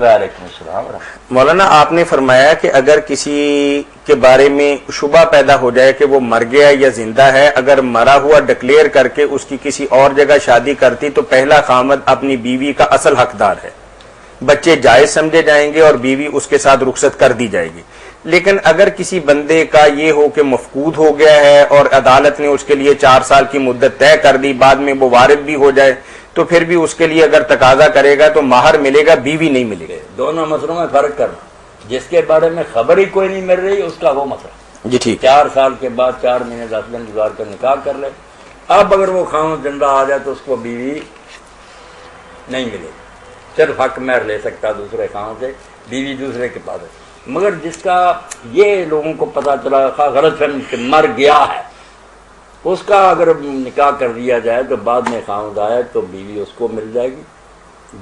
وعلیکم السلام۔ مولانا آپ نے فرمایا کہ اگر کسی کے بارے میں شبہ پیدا ہو جائے کہ وہ مر گیا یا زندہ ہے، اگر مرا ہوا ڈکلیئر کر کے اس کی کسی اور جگہ شادی کرتی تو پہلا خامد اپنی بیوی کا اصل حقدار ہے، بچے جائز سمجھے جائیں گے اور بیوی اس کے ساتھ رخصت کر دی جائے گی۔ لیکن اگر کسی بندے کا یہ ہو کہ مفقود ہو گیا ہے اور عدالت نے اس کے لیے 4 سال کی مدت طے کر دی، بعد میں وہ وارث بھی ہو جائے تو پھر بھی اس کے لیے اگر تقاضا کرے گا تو مہر ملے گا، بیوی نہیں ملے گی۔ دونوں مسئلوں میں فرق کرنا، جس کے بارے میں خبر ہی کوئی نہیں مل رہی اس کا وہ مسئلہ جی ٹھیک۔ 4 سال کے بعد 4 مہینے 10 دن گزار کر نکاح کر لے۔ اب اگر وہ خامد زندہ آ جائے تو اس کو بیوی نہیں ملے گی، صرف حق مہر لے سکتا دوسرے خامد سے، بیوی دوسرے کے پاس ہے۔ مگر جس کا یہ لوگوں کو پتا چلا غلط فہمی کہ مر گیا ہے، اس کا اگر نکاح کر دیا جائے تو بعد میں خامد آئے تو بیوی اس کو مل جائے گی،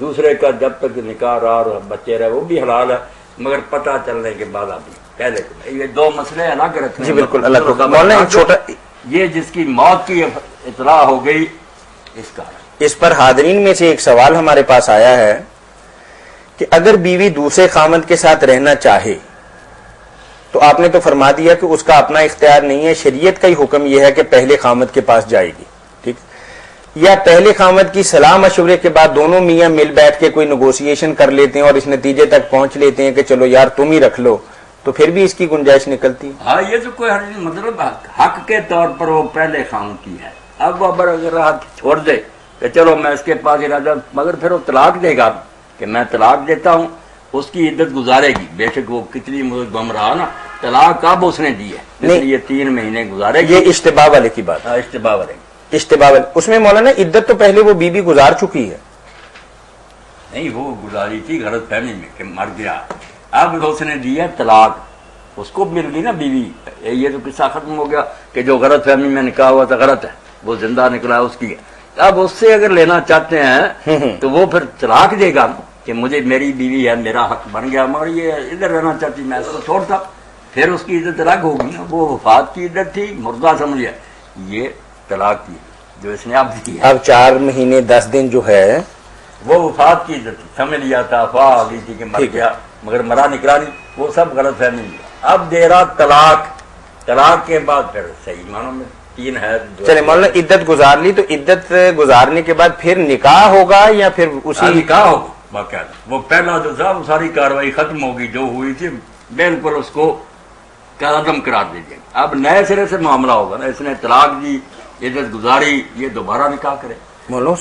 دوسرے کا جب تک نکاح رہا اور بچے رہے وہ بھی حلال ہے، مگر پتہ چلنے کے بعد آپ پہلے یہ 2 مسئلے الگ رکھنے۔ جی بالکل الگ۔ مولانا چھوٹا یہ جس کی موت کی اطلاع ہو گئی اس پر حاضرین میں سے ایک سوال ہمارے پاس آیا ہے کہ اگر بیوی دوسرے خامد کے ساتھ رہنا چاہے تو آپ نے تو فرما دیا کہ اس کا اپنا اختیار نہیں ہے، شریعت کا ہی حکم یہ ہے کہ پہلے خامد کے پاس جائے گی، ٹھیک، یا پہلے خامد کی صلاح مشورے کے بعد دونوں میاں مل بیٹھ کے کوئی نیگوشیشن کر لیتے ہیں اور اس نتیجے تک پہنچ لیتے ہیں کہ چلو یار تم ہی رکھ لو، تو پھر بھی اس کی گنجائش نکلتی ہے؟ ہاں، یہ تو کوئی مطلب حق کے طور پر وہ پہلے خامد کی ہے، اب وہ اگر ہاتھ چھوڑ دے کہ چلو میں اس کے پاس ہی رہ جاؤں، مگر پھر وہ طلاق دے گا کہ میں طلاق دیتا ہوں، اس کی عدت گزارے گی، بے شک وہ کتنی مدت گم رہا نا، طلاق اب اس نے دی ہے، اس لیے 3 مہینے گزارے گی۔ یہ اشتباہ والے کی بات، اشتباہ والے اس میں مولانا عدت تو پہلے وہ بیوی گزار چکی ہے۔ نہیں، وہ گزاری تھی غلط فہمی میں کہ مر گیا، اب اس نے دی ہے طلاق، اس کو مل گئی نا بیوی۔ یہ تو قصہ ختم ہو گیا کہ جو غلط فہمی میں نکاح ہوا تھا غلط ہے، وہ زندہ نکلا اس کی ہے، اب اس سے اگر لینا چاہتے ہیں تو وہ پھر طلاق دے گا کہ مجھے میری بیوی ہے، میرا حق بن گیا، مگر یہ ادھر رہنا چاہتی میں اس کو چھوڑتا، پھر اس کی عدت الگ ہوگی نا، وہ وفات کی عدت تھی، مردہ سمجھے، یہ طلاق کی جو اس نے اب دی ہے۔ اب 4 مہینے 10 دن جو ہے وہ وفات کی عدت تھی، سمجھ لیا تھا، افواہ آ گئی تھی کہ مر گیا مگر مرا نکلا نہیں، وہ سب غلط فہمی ہے۔ اب دے رہا طلاق کے بعد پھر صحیح معنوں میں 3 ہے۔ چلے مولانا عدت گزار لی تو عدت گزارنے کے بعد پھر نکاح ہوگا یا پھر اسی نکاح ہوگا باقاعدہ؟ وہ پہلا جو تھا وہ ساری کاروائی ختم ہوگی جو ہوئی تھی، بالکل اس کو ختم قرار دے دیا، اب نئے سرے سے معاملہ ہوگا نا، اس نے طلاق دی، عدت گزاری، یہ دوبارہ نکاح کرے۔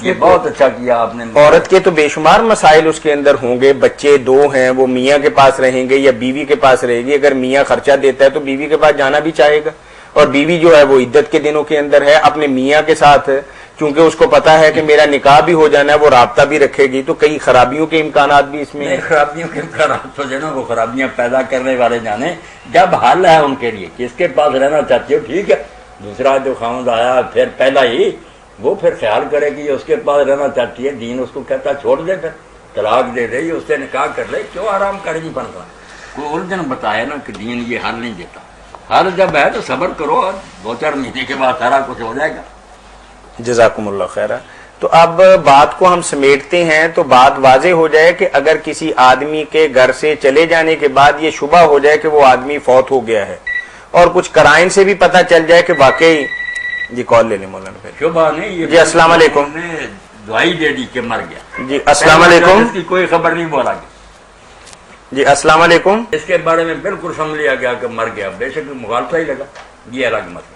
یہ بہت اچھا کیا آپ نے۔ عورت کے تو بے شمار مسائل اس کے اندر ہوں گے، بچے 2 ہیں، وہ میاں کے پاس رہیں گے یا بیوی کے پاس رہے گی، اگر میاں خرچہ دیتا ہے تو بیوی کے پاس جانا بھی چاہے گا، اور بیوی جو ہے وہ عدت کے دنوں کے اندر ہے اپنے میاں کے ساتھ، چونکہ اس کو پتا ہے کہ میرا نکاح بھی ہو جانا ہے، وہ رابطہ بھی رکھے گی، تو کئی خرابیوں کے امکانات بھی اس میں ہیں۔ خرابیوں کے امکانات تو جو نا وہ خرابیاں پیدا کرنے والے جانے، جب حل ہے ان کے لیے کہ اس کے پاس رہنا چاہتی ہو ٹھیک ہے، دوسرا جو خامد آیا پھر پہلا ہی وہ پھر خیال کرے کہ اس کے پاس رہنا چاہتی ہے، دین اس کو کہتا چھوڑ دے، پھر طلاق دے دے، اس سے نکاح کر لے، کیوں آرام کرے نہیں بن رہا؟ کوئی الجھن بتایا نا کہ دین یہ حل نہیں دیتا، حل جب ہے تو صبر کرو، 2-4 مہینے کے بعد سارا کچھ ہو جائے گا۔ جزاکم اللہ خیر۔ تو اب بات کو ہم سمیٹتے ہیں تو بات واضح ہو جائے کہ اگر کسی آدمی کے گھر سے چلے جانے کے بعد یہ شبہ ہو جائے کہ وہ آدمی فوت ہو گیا ہے اور کچھ قرائن سے بھی پتہ چل جائے کہ واقعی، جی کال لے لیں مولانا پھر۔ شبہ نہیں، جی السلام علیکم۔ نے دعائی دے دی کہ مر گیا، جی السلام علیکم۔ اس کی کوئی خبر نہیں بولا گیا، جی السلام علیکم۔ اس کے بارے میں بالکل سمجھ لیا گیا کہ مر گیا، بے شک مغالطہ ہی لگا، یہ الگ مسئلہ۔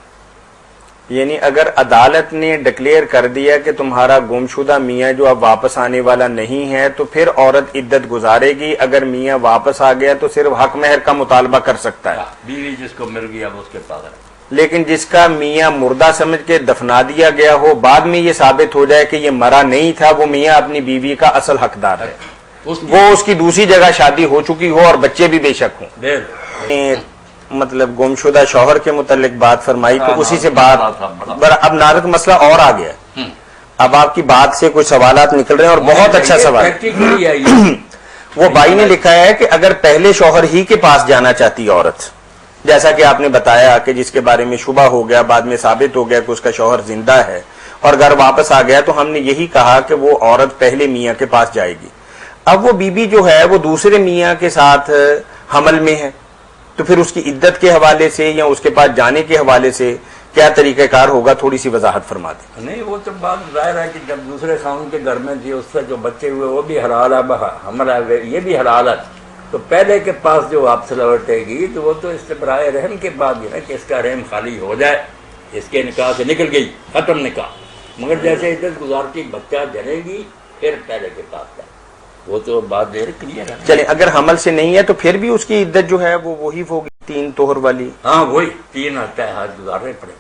یعنی اگر عدالت نے ڈکلیئر کر دیا کہ تمہارا گمشدہ میاں جو اب واپس آنے والا نہیں ہے تو پھر عورت عدت گزارے گی، اگر میاں واپس آ گیا تو صرف حق مہر کا مطالبہ کر سکتا ہے، بیوی جس کو مل گئی اب اس کے پاس ہے۔ لیکن جس کا میاں مردہ سمجھ کے دفنا دیا گیا ہو، بعد میں یہ ثابت ہو جائے کہ یہ مرا نہیں تھا، وہ میاں اپنی بیوی کا اصل حقدار ہے، وہ اس کی دوسری جگہ شادی ہو چکی ہو اور بچے بھی بے شک ہوں۔ مطلب گمشدہ شوہر کے متعلق بات فرمائی تو اسی سے بات، اب نازک مسئلہ اور آ گیا، اب آپ کی بات سے کچھ سوالات نکل رہے ہیں اور بہت اچھا سوال وہ بھائی نے لکھا ہے کہ اگر پہلے شوہر ہی کے پاس جانا چاہتی عورت، جیسا کہ آپ نے بتایا کہ جس کے بارے میں شبہ ہو گیا، بعد میں ثابت ہو گیا کہ اس کا شوہر زندہ ہے اور گھر واپس آ گیا، تو ہم نے یہی کہا کہ وہ عورت پہلے میاں کے پاس جائے گی۔ اب وہ بیوی جو ہے وہ دوسرے میاں کے ساتھ حمل میں ہے، تو پھر اس کی عدت کے حوالے سے یا اس کے پاس جانے کے حوالے سے کیا طریقہ کار ہوگا، تھوڑی سی وضاحت فرما دیں۔ نہیں وہ تو بات ظاہر ہے کہ جب دوسرے خاون کے گھر میں تھی، اس سے جو بچے ہوئے وہ بھی حلال ہے، حمل ہے یہ بھی حلال ہے، تو پہلے کے پاس جو واپس لوٹے گی تو وہ تو استبراء رحم کے بعد ہی نا کہ اس کا رحم خالی ہو جائے، اس کے نکاح سے نکل گئی، ختم نکاح، مگر جیسے عدت گزارتی بچہ جنے گی پھر پہلے کے پاس جائے، وہ تو بات دیر کلیئر ہے۔ چلیں اگر حمل سے نہیں ہے تو پھر بھی اس کی عدت جو ہے وہ وہی ہوگی 3 طہر والی؟ ہاں وہی 3 حج گزارنے پڑے،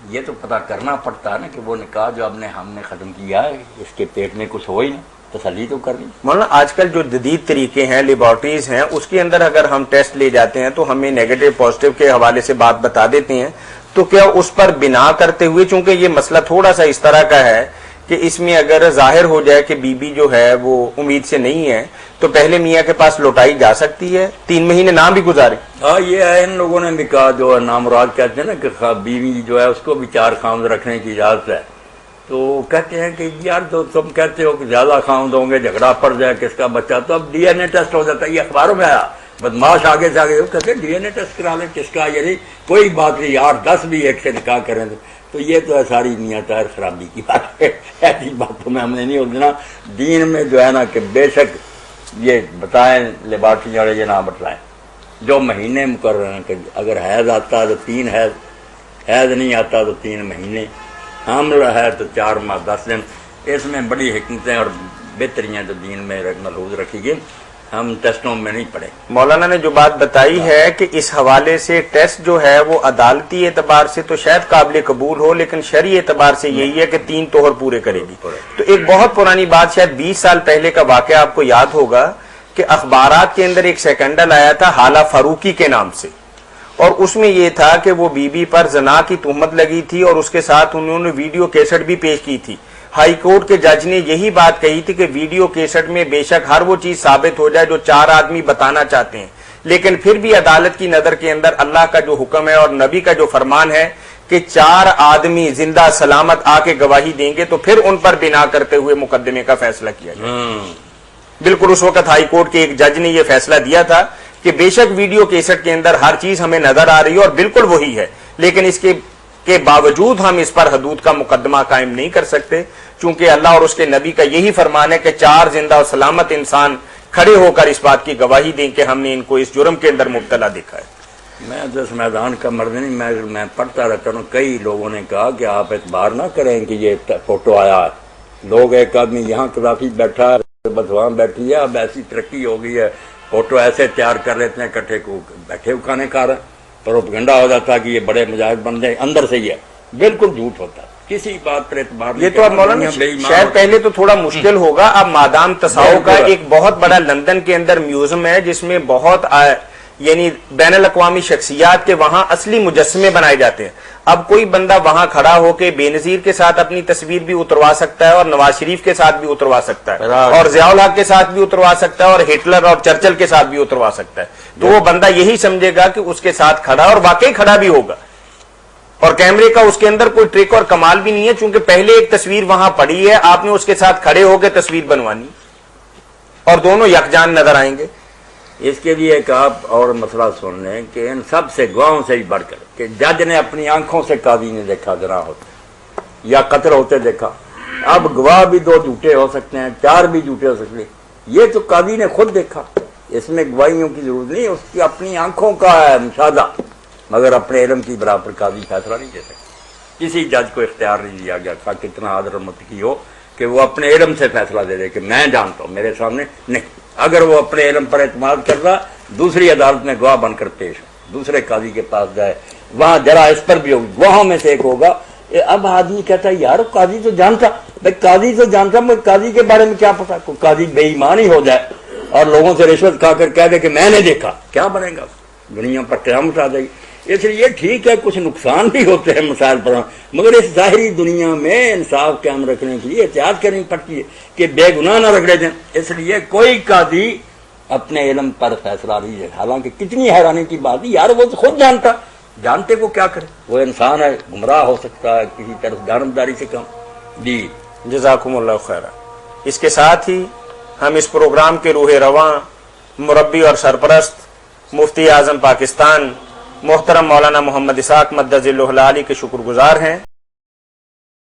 یہ تو پتہ کرنا پڑتا ہے نا کہ وہ نکاح جو ہم نے ختم کیا ہے اس کے پیٹ میں کچھ ہو ہی نا، تسلی تو کرنی۔ مولانا آج کل جو جدید طریقے ہیں، لیبارٹریز ہیں، اس کے اندر اگر ہم ٹیسٹ لے جاتے ہیں تو ہمیں نیگیٹو پازیٹیو کے حوالے سے بات بتا دیتے ہیں، تو کیا اس پر بنا کرتے ہوئے، چونکہ یہ مسئلہ تھوڑا سا اس طرح کا ہے کہ اس میں اگر ظاہر ہو جائے کہ بیوی جو ہے وہ امید سے نہیں ہے تو پہلے میاں کے پاس لوٹائی جا سکتی ہے، 3 مہینے نہ بھی گزارے؟ ہاں یہ ہے، ان لوگوں نے بھی کہا جو نامراد کہتے ہیں نا کہ بیوی جو ہے اس کو بھی 4 خاوند رکھنے کی اجازت ہے، تو کہتے ہیں کہ یار تو تم کہتے ہو کہ زیادہ خاوند ہوں گے، جھگڑا پڑ جائے کس کا بچہ، تو اب DNA ٹیسٹ ہو جاتا ہے، یہ اخباروں میں آیا، بدماش آگے سے آگے کہتے ہیں DNA ٹیسٹ کرا لیں کس کا، یعنی کوئی بات نہیں یار 10 بھی ایک سے نکاح کریں تو یہ تو ہے ساری میاں طاہر خرابی کی بات ہے، ایسی باتوں میں ہم نے نہیں ہونا۔ دین میں جو ہے نا کہ بے شک یہ بتائیں لیبارٹری والے یہ نہ بتلائیں، جو مہینے مقرر ہیں کہ اگر حیض آتا ہے تو 3 حیض، حیض نہیں آتا تو 3 مہینے، حامل ہے تو 4 ماہ 10 دن، اس میں بڑی حکمتیں اور بہتریاں جو دین میں ملحوظ رکھی گئی، ہم ٹیسٹوں میں نہیں پڑھے۔ مولانا نے جو بات بتائی ہے کہ اس حوالے سے ٹیسٹ جو ہے وہ عدالتی اعتبار سے تو شاید قابل قبول ہو، لیکن شرعی اعتبار سے یہی ہے کہ 3 طہر پورے کرے گی۔ تو ایک بہت پرانی بات، شاید 20 سال پہلے کا واقعہ آپ کو یاد ہوگا کہ اخبارات کے اندر ایک سیکنڈل آیا تھا حالہ فاروقی کے نام سے، اور اس میں یہ تھا کہ وہ بیوی پر زنا کی تہمت لگی تھی اور اس کے ساتھ انہوں نے ویڈیو کیسٹ بھی پیش کی تھی۔ ہائی کورٹ کے جج نے یہی بات کہی تھی کہ ویڈیو کیسٹ میں بے شک ہر وہ چیز ثابت ہو جائے جو 4 آدمی بتانا چاہتے ہیں، لیکن پھر بھی عدالت کی نظر کے اندر اللہ کا جو حکم ہے اور نبی کا جو فرمان ہے کہ 4 آدمی زندہ سلامت آ کے گواہی دیں گے تو پھر ان پر بنا کرتے ہوئے مقدمے کا فیصلہ کیا جائے۔ بالکل اس وقت ہائی کورٹ کے ایک جج نے یہ فیصلہ دیا تھا کہ بے شک ویڈیو کیسٹ کے اندر ہر چیز ہمیں نظر آ رہی ہے اور بالکل وہی ہے، لیکن اس کے باوجود ہم اس پر حدود کا مقدمہ قائم نہیں کر سکتے، چونکہ اللہ اور اس کے نبی کا یہی فرمان ہے کہ 4 زندہ اور سلامت انسان کھڑے ہو کر اس بات کی گواہی دیں کہ ہم نے ان کو اس جرم کے اندر مبتلا دیکھا ہے۔ میں جس میدان کا مرد نہیں، میں پڑھتا رہتا ہوں، کئی لوگوں نے کہا کہ آپ اعتبار نہ کریں کہ یہ فوٹو آیا ہے، لوگ ایک آدمی یہاں قذافی بیٹھا ہے، بدوان بیٹھی ہے، اب ایسی ترقی ہو گئی ہے، فوٹو ایسے تیار کر لیتے ہیں کٹھے کو بیٹھے کھانے کھا رہے ہیں، پروپیگنڈا ہو جاتا ہے کہ یہ بڑے مجاہد بن جائیں، اندر سے ہی ہے، بالکل جھوٹ ہوتا ہے، کسی بات پر اعتبار نہیں۔ یہ تو اب مولانا شاید پہلے تو تھوڑا مشکل ہوگا، اب مادام تصاؤ کا ایک بہت بڑا لندن کے اندر میوزیم ہے جس میں بہت یعنی بین الاقوامی شخصیات کے وہاں اصلی مجسمے بنائے جاتے ہیں۔ اب کوئی بندہ وہاں کھڑا ہو کے بے نظیر کے ساتھ اپنی تصویر بھی اتروا سکتا ہے اور نواز شریف کے ساتھ بھی اتروا سکتا ہے اور ضیاء الحق کے ساتھ بھی اتروا سکتا ہے اور ہٹلر اور چرچل کے ساتھ بھی اتروا سکتا ہے، تو وہ بندہ یہی سمجھے گا کہ اس کے ساتھ کھڑا اور واقعی کھڑا بھی ہوگا، اور کیمرے کا اس کے اندر کوئی ٹرک اور کمال بھی نہیں ہے، چونکہ پہلے ایک تصویر وہاں پڑی ہے، آپ نے اس کے ساتھ کھڑے ہو کے تصویر بنوانی اور دونوں یکجان نظر آئیں گے۔ اس کے لیے ایک آپ اور مسئلہ سن لیں کہ ان سب سے گواہوں سے بھی بڑھ کر کہ جج نے اپنی آنکھوں سے قاضی نے دیکھا زنا ہوتے یا قتل ہوتے دیکھا، اب گواہ بھی 2 جھوٹے ہو سکتے ہیں، 4 بھی جھوٹے ہو سکتے ہیں، یہ تو قاضی نے خود دیکھا، اس میں گواہیوں کی ضرورت نہیں، اس کی اپنی آنکھوں کا ہے مشاہدہ، مگر اپنے علم کی برابر قاضی فیصلہ نہیں دے سکتا، کسی جج کو اختیار نہیں دیا گیا تھا کتنا عادل متقی ہو کہ وہ اپنے علم سے فیصلہ دے دے کہ میں جانتا ہوں، میرے سامنے نہیں، اگر وہ اپنے علم پر اعتماد کرتا دوسری عدالت میں گواہ بن کر پیش ہو، دوسرے قاضی کے پاس جائے، وہاں ذرا اس پر بھی ہوگی، گواہوں میں سے ایک ہوگا۔ اب آدمی کہتا ہے یار قاضی تو جانتا، بھائی قاضی تو جانتا، مجھے قاضی کے بارے میں کیا پتا، کوئی قاضی بے ایمان ہی ہو جائے اور لوگوں سے رشوت کھا کر کہہ دے کہ میں نے دیکھا، کیا بنے گا، دنیا پر قیامت آ جائے گی۔ اس لیے ٹھیک ہے کچھ نقصان بھی ہوتے ہیں مسائل پر، مگر اس ظاہری دنیا میں انصاف قائم رکھنے کے لیے احتیاط کرنی پڑتی ہے کہ بے گناہ نہ رگڑے دیں، اس لیے کوئی قاضی اپنے علم پر فیصلہ نہیں ہے، حالانکہ کتنی حیرانی کی بات ہے، یار وہ تو خود جانتا، جانتے کو کیا کرے، وہ انسان ہے، گمراہ ہو سکتا ہے کسی طرف جانبداری سے کم۔ جی جزاکم اللہ خیرہ۔ اس کے ساتھ ہی ہم اس پروگرام کے روح رواں مربی اور سرپرست مفتی اعظم پاکستان محترم مولانا محمد اسحاق مدظلہ العالی کے شکر گزار ہیں۔